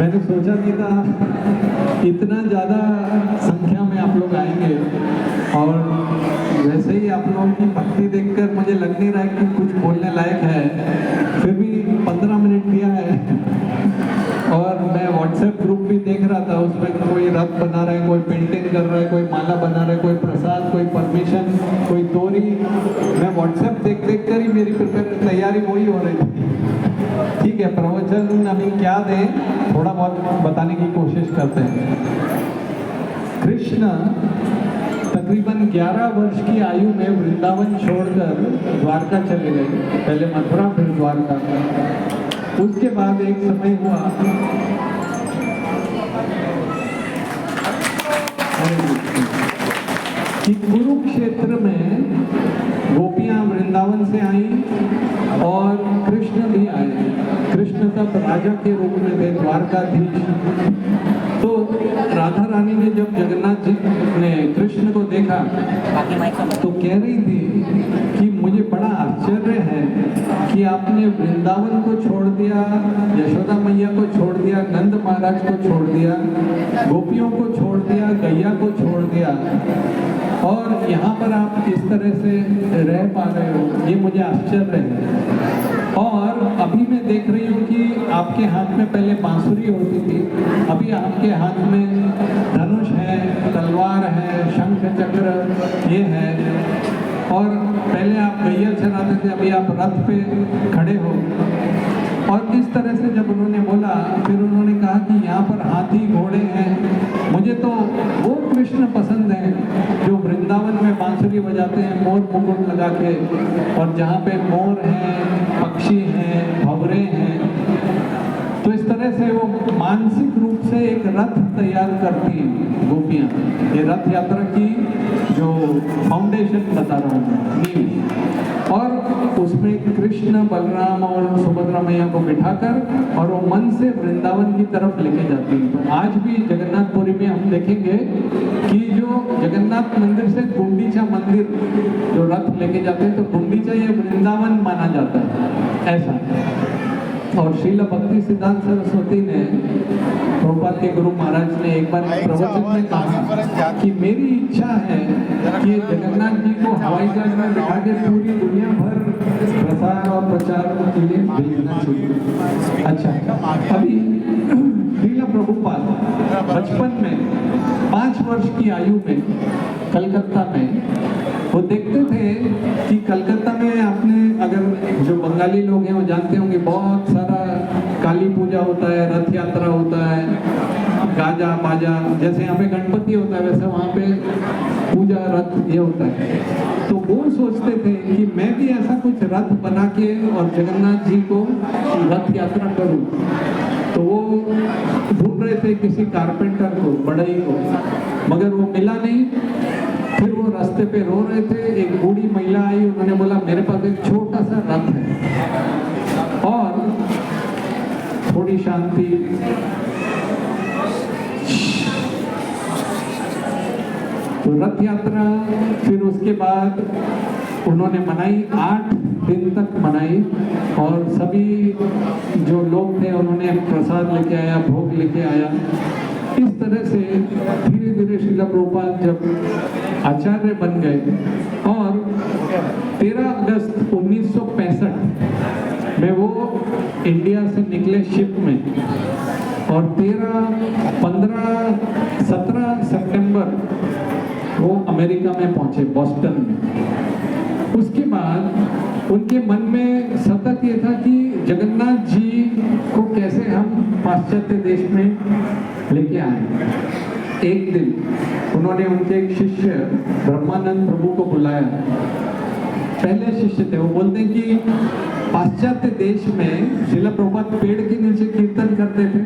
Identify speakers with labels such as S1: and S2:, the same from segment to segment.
S1: मैंने सोचा नहीं था इतना ज़्यादा संख्या में आप लोग आएंगे, और वैसे ही आप लोगों की भक्ति देखकर मुझे लग नहीं रहा है कि कुछ बोलने लायक है, फिर भी 15 मिनट दिया है। और मैं व्हाट्सएप ग्रुप भी देख रहा था, उसमें कोई रथ बना रहा है, कोई पेंटिंग कर रहा है, कोई माला बना रहा है, कोई प्रसाद, कोई परमिशन, कोई तोरी। मैं व्हाट्सएप देख देख कर ही मेरी तैयारी वही हो रही थी। ठीक है, प्रवचन अभी क्या दें, थोड़ा बहुत बताने की कोशिश करते हैं। कृष्ण तकरीबन 11 वर्ष की आयु में वृंदावन छोड़कर द्वारका चले गए, पहले मथुरा फिर द्वारका। उसके बाद एक समय हुआ कि कुरुक्षेत्र में गोपियां वृंदावन से आई और कृष्ण भी आए। कृष्ण तब राजा के रूप में थे, द्वारकाधीश। तो राधा रानी ने जब जगन्नाथ जी ने कृष्ण को देखा तो कह रही थी कि मुझे बड़ा आश्चर्य है कि आपने वृंदावन को छोड़ दिया, यशोदा मैया को छोड़ दिया, नंद महाराज को छोड़ दिया, गोपियों को छोड़ दिया, गैया को छोड़ दिया, और यहाँ पर आप इस तरह से रह पा रहे हो, ये मुझे आश्चर्य है। और अभी मैं देख रही हूँ कि आपके हाथ में पहले बांसुरी होती थी, अभी आपके हाथ में धनुष है, तलवार है, शंख चक्र ये है, और पहले आप गैया चलाते थे, अभी आप रथ पे खड़े हो। और इस तरह से जब उन्होंने बोला, फिर उन्होंने कहा कि यहाँ पर हाथी घोड़े हैं। मुझे तो वो कृष्ण पसंद है जो वृंदावन में बांसुरी बजाते हैं मोर मुकुट लगा के, और जहाँ पे मोर हैं, पक्षी हैं, भंवरे हैं। तो इस तरह से वो मानसिक रूप से एक रथ तैयार करती हैं गोपियाँ। ये रथ यात्रा की जो फाउंडेशन बता रहा हूँ, नींव, और उसमें कृष्ण, बलराम और सुभद्रा मैया को बिठाकर और वो मन से वृंदावन की तरफ लेके जाती है। तो आज भी जगन्नाथपुरी में हम देखेंगे कि जो जगन्नाथ मंदिर से गुंडीचा मंदिर जो रथ लेके जाते हैं, तो गुंडीचा ये वृंदावन माना जाता है, ऐसा। और श्रील भक्ति सिद्धांत सरस्वती ने, प्रभुपाद के गुरु महाराज ने एक बार प्रवचन में कहा कि मेरी इच्छा है कि जगन्नाथ जी को हवाई जहाज में बिठा के पूरी दुनिया भर प्रसार और प्रचार के लिए भेजना चाहिए। अच्छा, अभी श्रील प्रभुपाद बचपन में 5 वर्ष की आयु में कलकत्ता में वो देखते थे कि कलकत्ता में आपने, अगर जो बंगाली लोग हैं वो जानते होंगे, बहुत सारा काली पूजा होता है, रथ यात्रा होता है, गाजा बाजा, जैसे यहाँ पे गणपति होता है वैसे वहाँ पे पूजा रथ ये होता है। तो वो सोचते थे कि मैं भी ऐसा कुछ रथ बना के और जगन्नाथ जी को रथ यात्रा करूँ। तो वो ढूंढ रहे थे किसी कारपेंटर को, बढ़ई को, मगर वो मिला नहीं। फिर वो रास्ते पे रो रहे थे, एक बूढ़ी महिला आई, उन्होंने बोला मेरे पास एक छोटा सा रथ है। और थोड़ी शांति, तो रथ यात्रा फिर उसके बाद उन्होंने मनाई, 8 दिन तक मनाई, और सभी जो लोग थे उन्होंने प्रसाद लेके आया, भोग लेके आया। इस तरह से धीरे धीरे श्रील प्रभुपाद जब आचार्य बन गए, और 13 अगस्त 1965 में वो इंडिया से निकले शिप में, और 17 सितंबर वो अमेरिका में पहुंचे, बॉस्टन में। उसके बाद उनके मन में सतत ये था कि जगन्नाथ जी को कैसे हम पाश्चात्य देश में लेके आए। एक दिन उन्होंने उनके एक शिष्य ब्रह्मानंद प्रभु को बुलाया, पहले शिष्य थे। वो बोलते हैं कि पाश्चात्य देश में श्रील प्रभुपाद पेड़ के नीचे कीर्तन करते थे,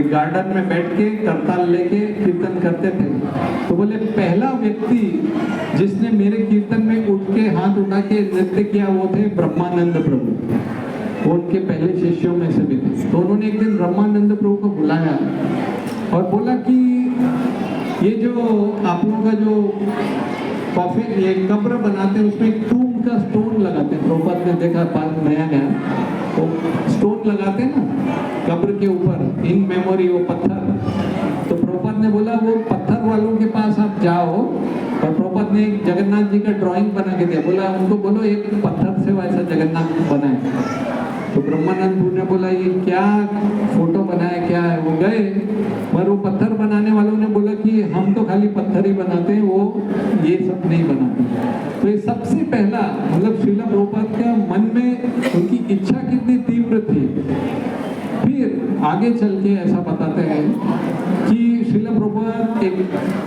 S1: एक गार्डन में बैठ के करताल लेके कीर्तन करते थे। तो बोले पहला व्यक्ति जिसने मेरे कीर्तन में उठ के हाथ उठा के नृत्य किया वो थे ब्रह्मानंद प्रभु, वो उनके पहले शिष्यों में से भी थे। तो उन्होंने एक दिन ब्रह्मानंद प्रभु को बुलाया और बोला कि ये जो आप लोगों का जो कॉफी ये कब्र बनाते हैं उसमें एक टूम का स्टोन लगाते हैं। प्रभुपाद ने देखा पास नया नया तो स्टोन लगाते हैं ना कब्र के ऊपर, इन मेमोरी, वो पत्थर। तो प्रभुपाद ने बोला वो पत्थर वालों के पास आप जाओ, और प्रभुपाद ने एक जगन्नाथ जी का ड्राइंग बना के दिया। बोला उनको बोलो एक पत्थर से वैसा जगन्नाथ बनाए। तो ब्रह्मानंद ने बोला ये क्या फोटो बनाया, क्या है? वो गए, पर वो पत्थर बनाने वालों ने बोला कि हम तो खाली पत्थर ही बनाते हैं, वो ये सब नहीं बनाते। तो ये सबसे पहला मतलब श्रील प्रभुपाद का मन में उनकी इच्छा कितनी तीव्र थी। फिर आगे चल के ऐसा बताते हैं कि श्रील प्रभुपाद एक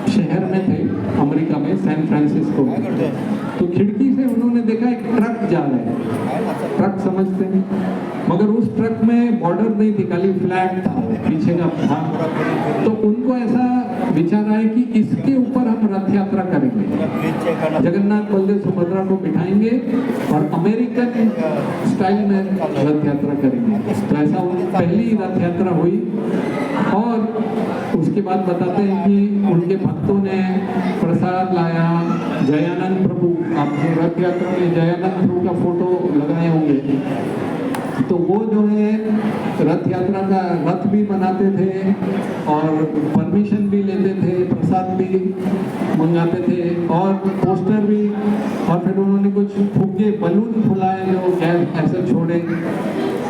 S1: शहर में थे अमेरिका में, सैन फ्रांसिस्को में। तो खिड़की से उन्होंने देखा एक ट्रक जा रहा है, ट्रक समझते हैं, मगर उस ट्रक में बॉर्डर नहीं थी, खाली फ्लैट था पीछे का भाग। तो उनको ऐसा विचार आया कि इसके ऊपर हम रथ यात्रा करेंगे, जगन्नाथ बलदेव सुभद्रा को बिठाएंगे और अमेरिकन स्टाइल में रथ यात्रा करेंगे। तो ऐसा पहली रथ यात्रा हुई। और उसके बाद बताते हैं कि उनके भक्तों ने प्रसाद लाया। जयानंद प्रभु, आप रथ यात्रा में जयानंद प्रभु का फोटो लगाए होंगे, तो वो जो है रथ यात्रा का रथ भी बनाते थे और परमिशन भी लेते थे, प्रसाद भी मंगाते थे और पोस्टर भी। और फिर उन्होंने कुछ फुग्गे बलून फुलाए जो गैस ऐसे छोड़े।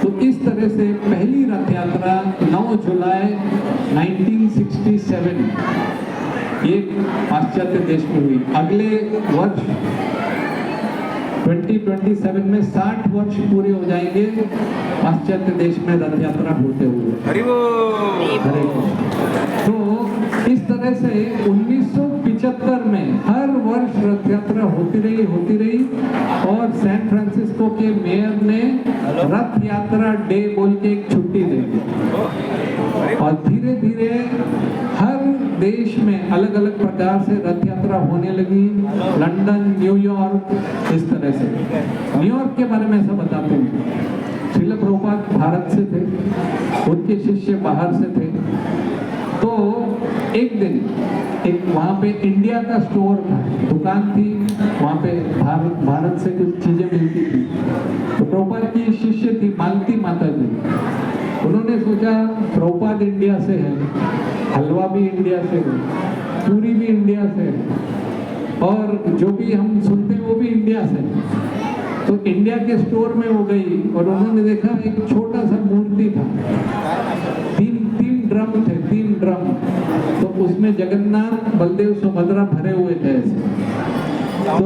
S1: तो इस तरह से पहली रथ यात्रा 9 जुलाई 1967 ये पाश्चात्य देश में हुई। अगले वर्ष 2027 में 60 वर्ष पूरे हो जाएंगे पाश्चात्य देश में रथ यात्रा होते हुए। हरे तो इस तरह से 1975 में हर वर्ष रथ यात्रा होती रही और सैन फ्रांसिस्को के मेयर ने रथ यात्रा डे बोल के एक छुट्टी दे दी। और धीरे धीरे हर देश में अलग अलग प्रकार से रथ यात्रा होने लगी। लंदन, न्यूयॉर्क, इस तरह से। न्यूयॉर्क के बारे में ऐसा बताते हैं, श्रील प्रभुपाद भारत से थे, उनके शिष्य बाहर से थे। तो एक दिन एक वहाँ पे इंडिया का स्टोर था, दुकान थी वहाँ पे, भारत से कुछ चीजें मिलती थी। तो प्रभुपाद की शिष्य थी मालती माता जी। उन्होंने सोचा प्रभुपाद इंडिया से है, हलवा भी इंडिया से है, पूरी भी इंडिया से है और जो भी हम सुनते हैं वो भी इंडिया से। तो इंडिया के स्टोर में वो गई और उन्होंने देखा एक छोटा सा मूर्ति था, तीन ड्रम थे, 3 ड्रम। तो उसमें जगन्नाथ बलदेव सुभद्रा भरे हुए थे ऐसे। तो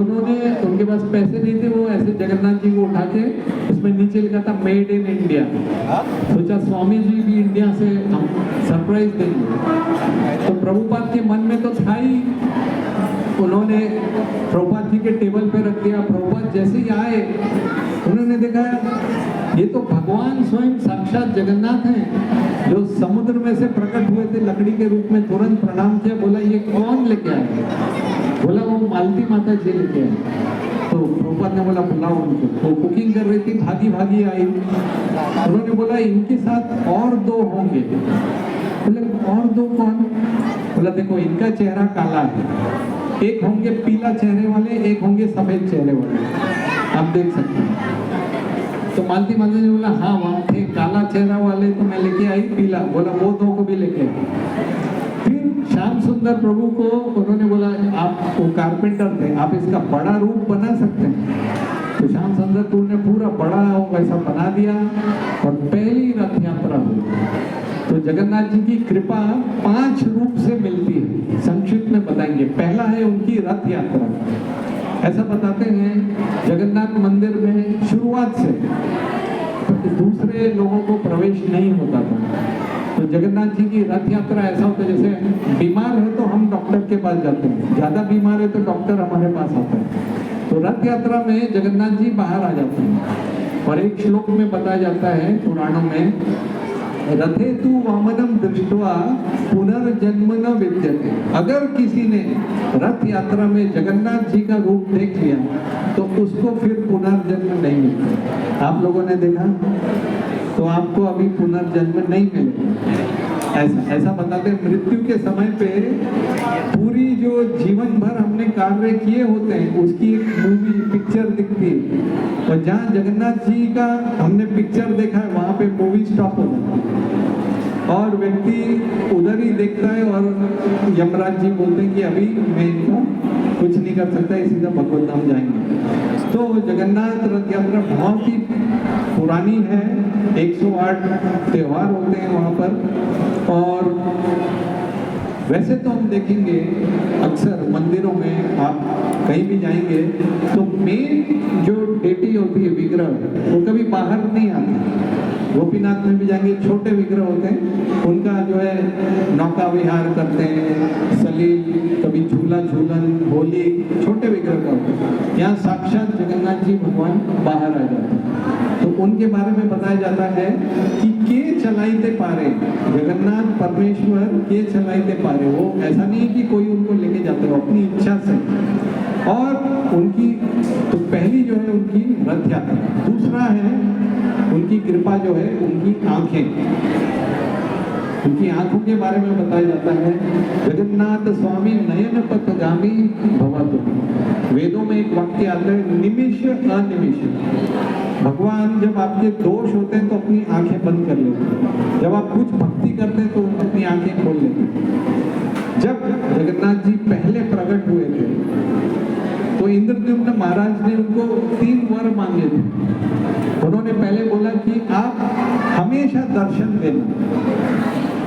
S1: उनके पास पैसे नहीं थे, वो ऐसे जगन्नाथ जी को उठा के उसमें नीचे लिखा था मेड इन इंडिया। सोचा स्वामी जी भी इंडिया से हम सरप्राइज देंगे। तो प्रभुपाद के मन में तो था ही, उन्होंने प्रभुपाद जी के टेबल पे रख दिया। प्रभुपाद जैसे ही आए उन्होंने देखा ये तो भगवान स्वयं साक्षात जगन्नाथ हैं जो समुद्र में से प्रकट हुए थे लकड़ी के रूप में। तुरंत प्रणाम किया, बोला ये कौन लेके आए? बोला वो मालती माता जी लेके आए। तो प्रभुपाद ने बोला बुलाओ उनको। वो कुकिंग कर रही थी, भागी भागी आई। उन्होंने बोला इनके साथ और 2 होंगे। बोले और 2 कौन? बोला देखो इनका चेहरा काला है, एक होंगे पीला चेहरे वाले, एक होंगे सफेद चेहरे वाले, आप देख सकते हैं। तो मालती माता ने बोला हाँ वहाँ थे काला चेहरा वाले, तो मैं लेके आई पीला। बोला वो 2 को भी लेके आई। फिर श्याम सुंदर प्रभु को उन्होंने बोला आप वो कारपेंटर थे, आप इसका बड़ा रूप बना सकते हैं। तो श्याम सुंदर प्रभु ने पूरा बड़ा वैसा बना दिया और पहली रथ यात्रा हुई। तो जगन्नाथ जी की कृपा 5 रूप से मिलती है, संक्षिप्त में बताएंगे। पहला है उनकी रथ यात्रा। ऐसा बताते हैं जगन्नाथ मंदिर में शुरुआत से दूसरे लोगों को प्रवेश नहीं होता था। तो जगन्नाथ जी की रथ यात्रा ऐसा होता है जैसे बीमार है तो हम डॉक्टर के पास जाते हैं, ज्यादा बीमार है तो डॉक्टर हमारे पास आता है। तो रथ यात्रा में जगन्नाथ जी बाहर आ जाते हैं और एक श्लोक में बताया जाता है पुराणों में, रथे तु वामनम दृष्ट्वा पुनर्जन्म न विद्यते। अगर किसी ने रथ यात्रा में जगन्नाथ जी का रूप देख लिया तो उसको फिर पुनर्जन्म नहीं मिलता। आप लोगों ने देखा तो आपको अभी पुनर्जन्म नहीं मिलेगा। ऐसा बताते हैं, मृत्यु के समय पे पूरी जो जीवन भर हमने कार्य किए होते हैं उसकी एक मूवी पिक्चर दिखती है, और जहाँ जगन्नाथ जी का हमने पिक्चर देखा है वहाँ पे मूवी स्टॉप हो जाती है और व्यक्ति उधर ही देखता है, और यमराज जी बोलते हैं कि अभी मैं इनका कुछ नहीं कर सकता, सीधा भगवत धाम जाएंगे। तो जगन्नाथ रथ यात्रा बहुत ही पुरानी है, 108 त्योहार होते हैं वहाँ पर। और वैसे तो हम देखेंगे अक्सर मंदिरों में, आप कहीं भी जाएंगे तो मेन जो डेटी होती है विग्रह वो कभी बाहर नहीं आती। गोपीनाथ में भी जाएंगे, छोटे विग्रह होते हैं, उनका जो है नौका विहार करते हैं, सलील, कभी झूला झूलन, होली, छोटे विग्रह का होता है। यहाँ साक्षात जगन्नाथ जी भगवान बाहर आ जाते हैं, तो उनके बारे में बताया जाता है कि के चलाइते पारे, जगन्नाथ परमेश्वर के चलाइते पारे। वो ऐसा नहीं कि कोई उनको लेके जाते हो, अपनी इच्छा से। और उनकी तो पहली जो है उनकी रथ यात्रा, दूसरा है उनकी कृपा जो है उनकी आंखें, उनकी आंखों के बारे में बताया जाता है। जगन्नाथ स्वामी नयन पथगामी भवतु। वेदों में एक वाक्य आता है, निमिष अनिमिष। भगवान जब आपके दोष होते हैं तो अपनी आंखें बंद कर लेते हैं, जब आप कुछ भक्ति करते हैं तो अपनी आंखें खोल लेते हैं। जब जगन्नाथ जी पहले प्रकट हुए थे तो इंद्रद्युम्न महाराज ने उनको 3 वर मांगे थे। उन्होंने पहले बोला कि आप हमेशा दर्शन देना।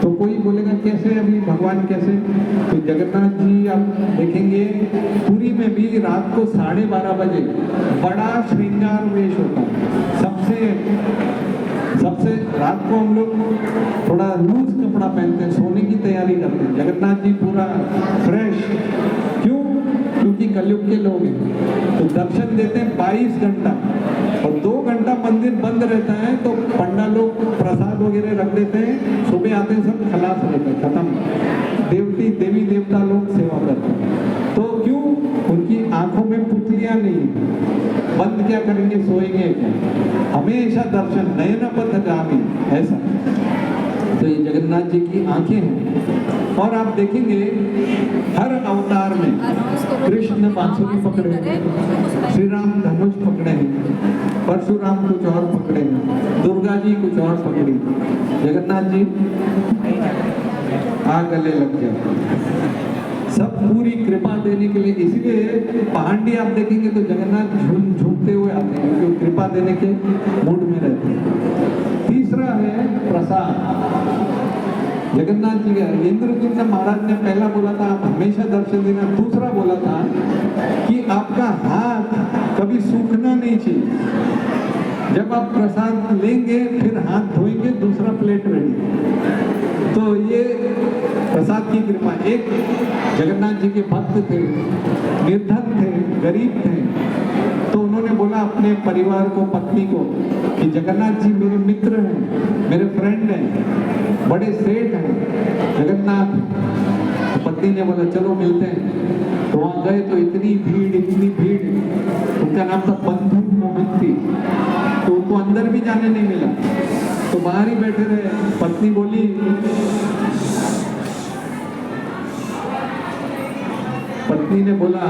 S1: तो कोई बोलेगा कैसे, अभी भगवान कैसे? तो जगन्नाथ जी आप देखेंगे पुरी में भी रात को 12:30 बजे बड़ा श्रृंगार वेश होता है। सबसे रात को हम लोग थोड़ा लूज कपड़ा पहनते हैं, सोने की तैयारी करते हैं। जगन्नाथ जी पूरा फ्रेश, क्यों? क्योंकि कलयुग के लोग हैं, तो दर्शन देते हैं 22 घंटा, और 2 घंटा मंदिर बंद रहता है तो पंडा लोग प्रसाद वगैरह रख देते हैं, सुबह आते हैं सब खलास रहता है, खत्म। देवी देवता लोग सेवा करते हैं। तो क्यों? उनकी आंखों में पुतलियां नहीं, बंद क्या करेंगे, सोएंगे क्या? हमेशा दर्शन, नयन पथगामी, ऐसा। तो ये जगन्नाथ जी की आंखें हैं। और आप देखेंगे हर अवतार में कृष्ण बांसुरी पकड़े हैं, श्री राम धनुष पकड़े हैं, परशुराम कुछ और पकड़े हैं, दुर्गा जी कुछ और पकड़ी, जगन्नाथ जी आ गले लग जाए। सब पूरी कृपा देने के लिए, इसीलिए पहाड़ी आप देखेंगे तो जगन्नाथ झूमते हुए आते हैं, क्योंकि कृपा देने के मूड में रहते हैं। तीसरा है प्रसाद। जगन्नाथ जी का इंद्रद्युम्न महाराज ने पहला बोला था आप हमेशा दर्शन देना, दूसरा बोला था कि आपका हाथ कभी सूखना नहीं चाहिए। जब आप प्रसाद लेंगे फिर हाथ धोएंगे, दूसरा प्लेट रेडी। तो ये प्रसाद की कृपा। एक जगन्नाथ जी के भक्त थे, निर्धन थे, गरीब थे, तो उन्होंने बोला अपने परिवार को, पत्नी को कि जगन्नाथ जी मेरे मित्र हैं, मेरे फ्रेंड हैं, बड़े सेठ हैं जगन्नाथ। तो पत्नी ने बोला चलो मिलते हैं। तो वहाँ गए तो इतनी भीड़, उनका नाम था बंधु मोहंती, तो उनको अंदर भी जाने नहीं मिला, तो बाहर ही बैठे रहे। पत्नी बोली पत्नी ने बोला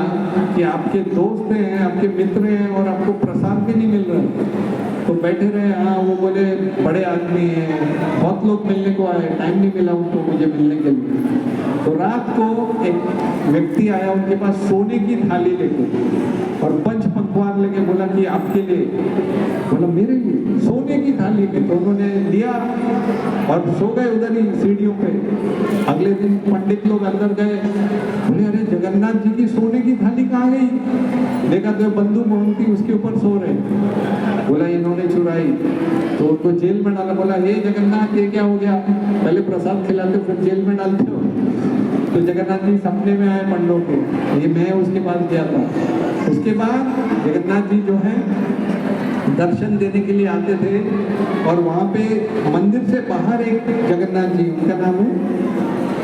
S1: कि आपके दोस्त हैं, आपके मित्र हैं और आपको प्रसाद भी नहीं मिल रहा। तो बैठे रहे। हाँ, वो बोले बड़े आदमी हैं, बहुत लोग मिलने को आए, टाइम नहीं मिला उनको मुझे मिलने के लिए। तो रात को एक व्यक्ति आया उनके पास सोने की थाली लेके और पंच पखवान लेके, बोला कि आपके लिए। बोला मेरे लिए सोने की थाली में। तो उन्होंने दिया और सो गए उधर ही सीढ़ियों पे। अगले दिन पंडित लोग अंदर गए, बोले अरे जगन्नाथ जी की सोने की थाली कहाँ गई? देखा तो बंधु मोहंती उसके ऊपर सो रहे। बोला इन्होंने चुराई, तो उनको जेल में डाला। बोला हे जगन्नाथ ये क्या हो गया? पहले प्रसाद खिलाते फिर जेल में डालते हो? तो जगन्नाथ जी सपने में आए पंडों के, ये मैं उसके पास गया था। उसके बाद जगन्नाथ जी जो है दर्शन देने के लिए आते थे, और वहाँ पे मंदिर से बाहर एक जगन्नाथ जी, उनका नाम है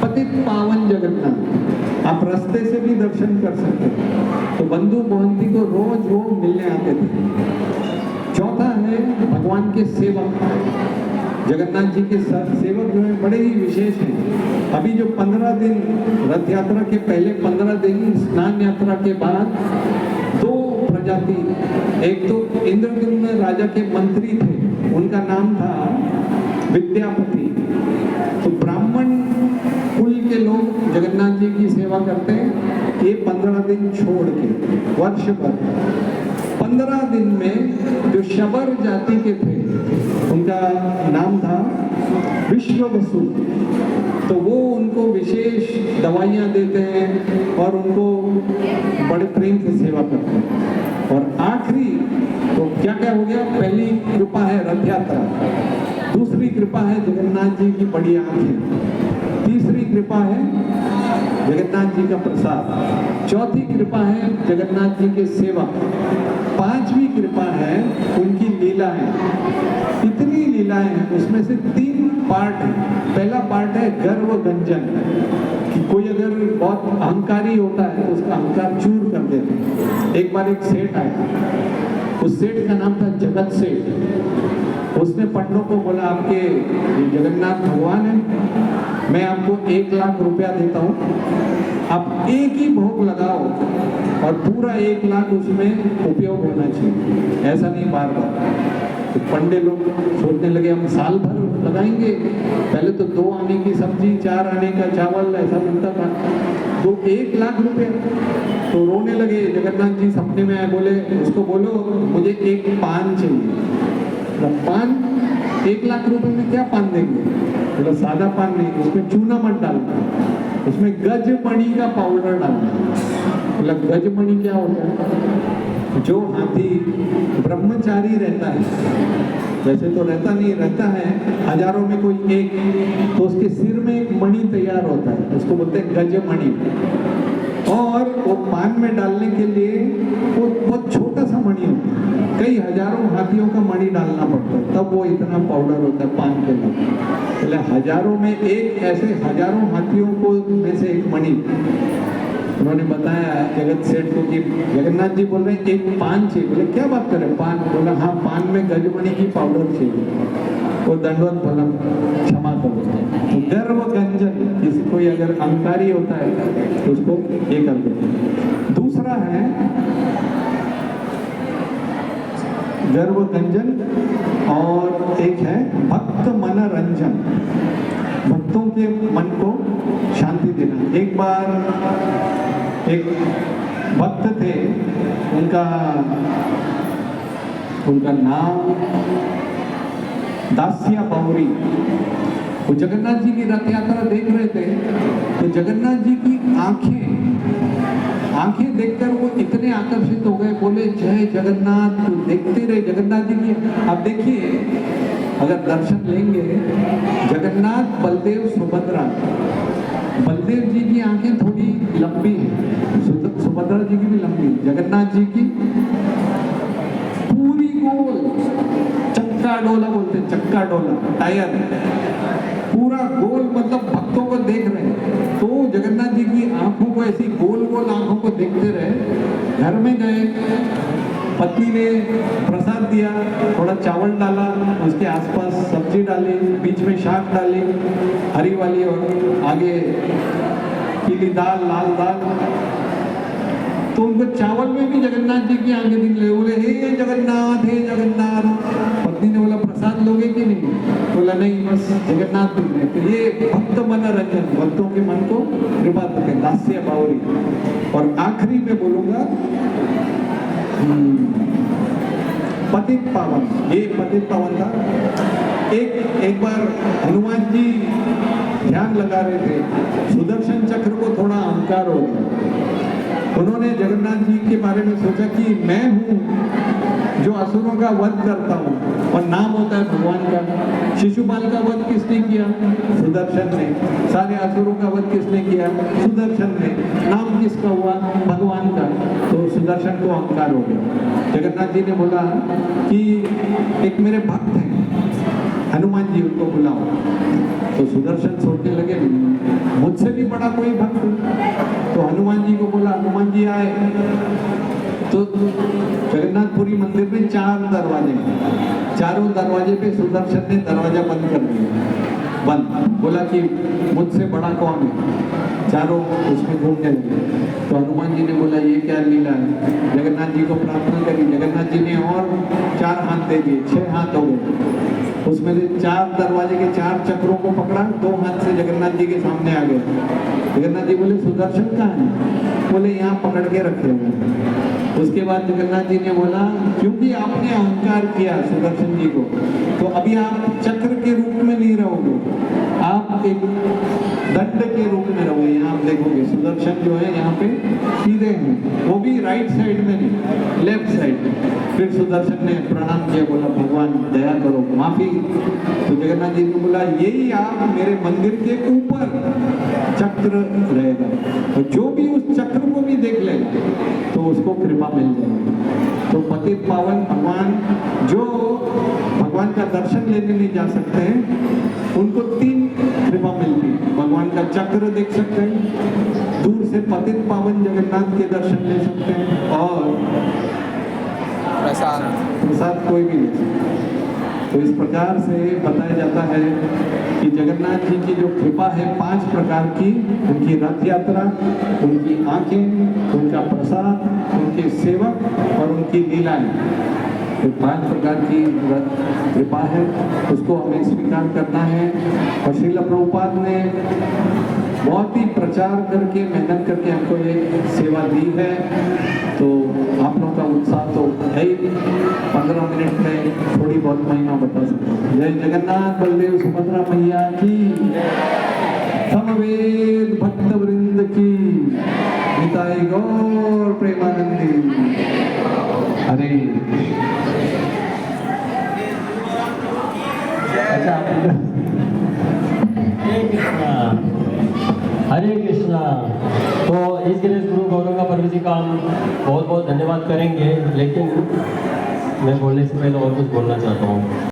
S1: पतित पावन जगन्नाथ, आप रास्ते से भी दर्शन कर सकते हैं। तो बंधु मोहंती को रोज वो मिलने आते थे। चौथा है भगवान के सेवक। जगन्नाथ जी के सेवक जो है बड़े ही विशेष हैं। अभी जो 15 दिन रथ यात्रा के पहले 15 दिन स्नान यात्रा के बाद दो प्रजाति, एक तो इंद्रद्युम्न राजा के मंत्री थे, उनका नाम था विद्यापति। तो ब्राह्मण कुल के लोग जगन्नाथ जी की सेवा करते हैं ये 15 दिन छोड़ के, वर्ष भर 15 दिन में जो शबर जाति के थे उनका नाम था विश्ववसु, तो वो उनको विशेष दवाइयाँ देते हैं और उनको बड़े प्रेम से सेवा करते हैं। और आखिरी तो क्या क्या हो गया, पहली कृपा है रथ यात्रा, दूसरी कृपा है जगन्नाथ जी की बड़ी आंखें, तीसरी कृपा है जगन्नाथ जी का प्रसाद, चौथी कृपा है जगन्नाथ जी के सेवा, पांचवी कृपा है उनकी लीलाएं। इतनी लीलाएं हैं, उसमें से 3 पार्ट है। पहला पार्ट है गर्व गंजन, कि कोई अगर बहुत अहंकारी होता है तो उसका अहंकार चूर कर देते हैं। एक बार एक सेठ आया, उस सेठ का नाम था जगत सेठ। उसने पंडों को बोला आपके जगन्नाथ भगवान है, मैं आपको 1 लाख रुपया देता हूँ, आप एक ही भोग लगाओ और पूरा 1 लाख उसमें उपयोग होना चाहिए, ऐसा नहीं बार बार। तो पंडे लोग सोचने लगे हम साल भर लगाएंगे, पहले तो 2 आने की सब्जी 4 आने का चावल ऐसा मिलता था, तो 1 लाख रुपया। तो रोने लगे। जगन्नाथ जी सपने में आए, बोले उसको बोलो मुझे 1 पान चाहिए। पान 1 लाख रुपए में क्या पान देंगे? बोला सादा पान नहीं, उसमें चूना मत डालना, उसमें गजमणि का पाउडर डालना। बोला गजमणि क्या होता है? जो हाथी ब्रह्मचारी रहता है, वैसे तो रहता नहीं, रहता है हजारों में कोई एक, तो उसके सिर में एक मणि तैयार होता है, उसको बोलते हैं गजमणि। और वो पान में डालने के लिए वो बहुत छोटा सा मणि होता है, कई हजारों हाथियों का मणि डालना पड़ता है, तब वो इतना पाउडर होता है पान के लिए। बोले हजारों में एक, ऐसे हजारों हाथियों को में से एक मणि। उन्होंने बताया जगत सेठ को कि जगन्नाथ जी बोल रहे हैं 1 पान चाहिए। बोले क्या बात कर रहे हैं पान? बोला हाँ पान में गजमणि की पाउडर चाहिए। वो दंडवत बोला क्षमा करो। तो गर्व गंजन, किसी कोई अगर अहंकारी होता है तो उसको ये कर देते। दूसरा है गर्व गंजन और एक है भक्त मन रंजन, भक्तों के मन को शांति देना। एक बार एक भक्त थे, उनका नाम दासिया बावरी। वो जगन्नाथ जी की रथ यात्रा देख रहे थे, तो जगन्नाथ जी की आंखें देखकर वो इतने आकर्षित हो गए, बोले जय जगन्नाथ। तो देखते रहे जगन्नाथ जी की। अब देखिए अगर दर्शन लेंगे, जगन्नाथ बलदेव सुभद्रा, बलदेव जी की आंखें थोड़ी लंबी हैं, सुभद्रा जी की भी लंबी, जगन्नाथ जी की पूरी गोल, चक्का डोला बोलते हैं, चक्का डोला टायर, पूरा गोल, मतलब भक्तों को देख रहे हैं। तो जगन्नाथ जी की आंखों को ऐसी गोल गोल आंखों को देखते रहे। घर में गए, पत्नी ने प्रसाद दिया, थोड़ा चावल डाला, उसके आसपास सब्जी डाली, बीच में शाक डाली हरी वाली, और आगे पीली दाल, लाल दाल। तो उनको चावल में भी जगन्नाथ जी की आंखें दिख रही, बोले हे जगन्नाथ, हे जगन्नाथ। पत्नी ने बोला प्रसाद लोगे कि नहीं? बोला नहीं, बस जगन्नाथ दिख रहे। तो ये भक्त मनोरंजन, भक्तों के मन को कृपा करते, दास्य बावरी। और आखिरी में बोलूंगा पतित पावन। ये पतित पावन था। एक बार हनुमान जी ध्यान लगा रहे थे, सुदर्शन चक्र को थोड़ा अहंकार हो गया। उन्होंने जगन्नाथ जी के बारे में सोचा कि मैं हूँ जो असुरों का वध करता हूँ, और नाम होता है भगवान का। शिशुपाल का वध किसने किया? सुदर्शन ने। सारे असुरों का वध किसने किया? सुदर्शन ने। नाम किसका हुआ? भगवान का। तो सुदर्शन को अहंकार हो गया। जगन्नाथ जी ने बोला कि एक मेरे भक्त हैं हनुमान जी, उनको बुलाओ। तो सुदर्शन सोचने लगे मुझसे भी बड़ा कोई भक्त। तो हनुमान जी को बोला, हनुमान जी आए। तो जगन्नाथपुरी मंदिर में 4 दरवाजे हैं। चारों दरवाजे पे सुदर्शन ने दरवाजा बंद कर दिया, बंद। बोला कि मुझसे बड़ा कौन है? चारों उसमें घूमने लगे। तो हनुमान जी ने बोला ये क्या लीला है? जगन्नाथ जी को प्रार्थना करी, जगन्नाथ जी ने और 4 हाथ दे दिए, 6 हाथ हो गए। उसमें से 4 दरवाजे के 4 चक्रों को पकड़ा, 2 हाथ से जगन्नाथ जी के सामने आ गए। जगन्नाथ जी बोले सुदर्शन कहाँ है? बोले यहाँ पकड़ के रखे हुए। उसके बाद जगन्नाथ जी ने बोला क्योंकि आपने अहंकार किया सुदर्शन जी को, तो अभी आप चक्र के रूप में नहीं रहोगे, आप एक दंड के रूप में रहोगे। यहाँ आप देखोगे सुदर्शन जो है यहाँ पे सीधे हैं, वो भी राइट साइड में नहीं, लेफ्ट साइड में। फिर सुदर्शन ने प्रणाम किया, बोला भगवान दया करो, माफी। तो जगन्नाथ जी ने बोला यही आप मेरे मंदिर के ऊपर चक्र रहेगा, तो जो भी उस चक्र को भी देख लेगा तो उसको कृपा मिल जाएगी। तो पतित पावन भगवान जो भगवान का दर्शन लेने नहीं जा सकते हैं, उनको 3 कृपा मिलती है। भगवान का चक्र देख सकते हैं, दूर से पतित पावन जगन्नाथ के दर्शन ले सकते हैं, और प्रसाद कोई भी ले सकता है। तो इस प्रकार से बताया जाता है कि जगन्नाथ जी की जो कृपा है 5 प्रकार की, उनकी रथ यात्रा, उनकी आंखें, उनका प्रसाद, उनके सेवक और उनकी लीलाएं, तो 5 प्रकार की कृपा है, उसको हमें स्वीकार करना है। और श्रील प्रभुपाद ने बहुत ही प्रचार करके, मेहनत करके हमको ये सेवा दी है। तो आप लोगों का उत्साह तो है ही। 15 मिनट में थोड़ी बहुत महिमा बता सकता हूँ। जय जगन्नाथ बलदेव सुभद्रा मैया की, समवेत भक्त वृंद की, निताई गौर प्रेमानंदी। हरे
S2: हरे कृष्णा। तो इस गिरीश गुरु गौरंगा पर्व जी का हम बहुत बहुत धन्यवाद करेंगे, लेकिन मैं बोलने से पहले और कुछ बोलना चाहता हूँ।